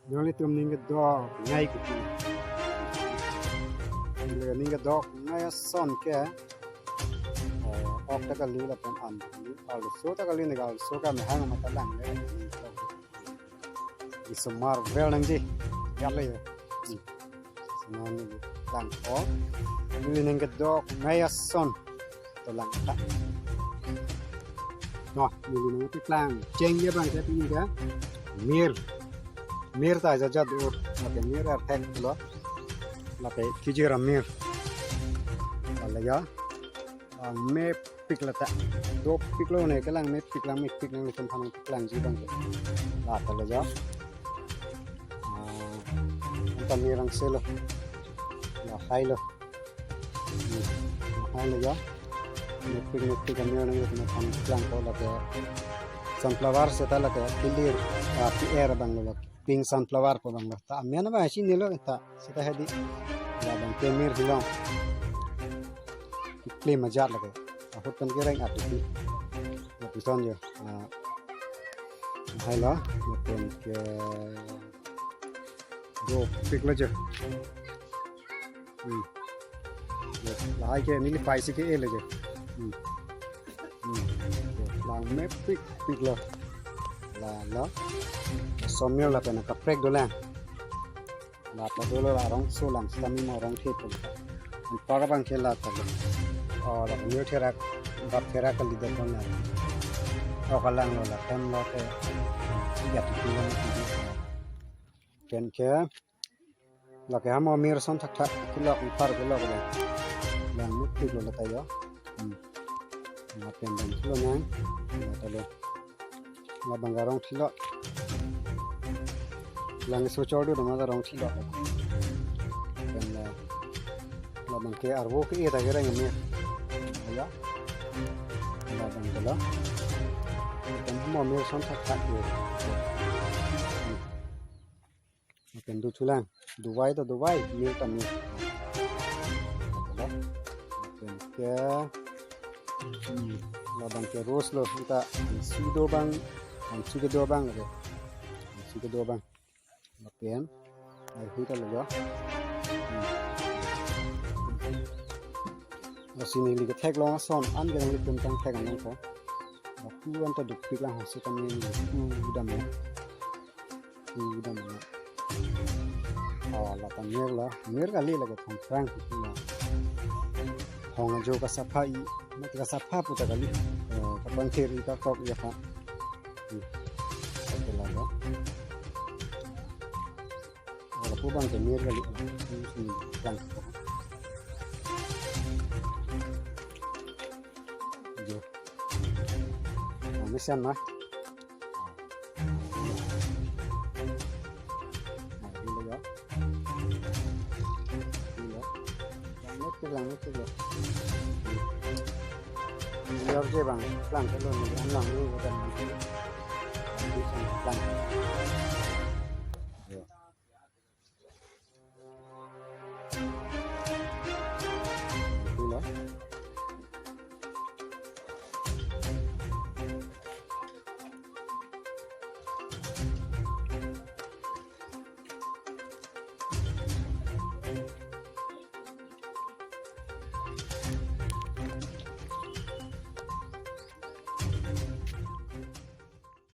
nhớ lấy tôm ninh cái đo ngay của chịเลยninh cái đo ngay son cái ốc ta cái lì là bên ăn al số ta cái lì này al số cái mình hàng mà ta làm đấy isomar vel nang ji yalla yo senon lang ko lì ninh cái đo ngay son to lang ta no lì ninh cái lang cheng ye bang cái gì cái mir ta ja ja dur la ke mir ar thek lo la ke kijira mir la ya me pikla ta do piklo ne ke lang me piklang me piklang le kan piklang ji bang la ta la ja anta mirang selo la hai lo hai lo ya me pikang mir ne kan piklang ko la ke sunflower se ta la ke kilir pi air bang lo pink sunflower ko bang ta amena ba shi nilo ta sita hadi la bang ke mir hilong play majar lage hot kan ke rang ati la pison yo hai la pen ke do pick la je la hai ke ni pai si ke e la je la me pick la somyo la pena ka prek dolan la pa dolo la rong so lang stami mo rong the pon an pa bang khela ta और न्यू थेरा बाप थेरा का लीडर कौन है और कलांग वाला कम लोग है या तो किलों में केन के लगे हम अमीर सन थक थक किलो ऊपर किलो के लांग में किलो लेता है ना पेन बंद किलो ना तो लो ना बंगारों किलो लांग सोचो डो ना दारों किलो पेन ना बंग के अरबो के ये तक रहेंगे में ya la bangala kan mo me son thak thak yo kan du chulang dubai to dubai me ta me kan ke la bang ke ros lo ta sudo bang le sudo bang la pen ai hu ta lo yo sini lihat tag long son an yang lihat tentang tag an ko aku anta duk piklah hasil kami udah la tanir mir kali lagi tangkrang itu lah hong jo ka safai mat ka safa puta kali kapan kiri ka kok ya pak itu lah ya aku bang mir kali sini bang Misan mah, ini ya, langit tu, lihat je bang, lang kalau ni, lang ni bukan nanti, lang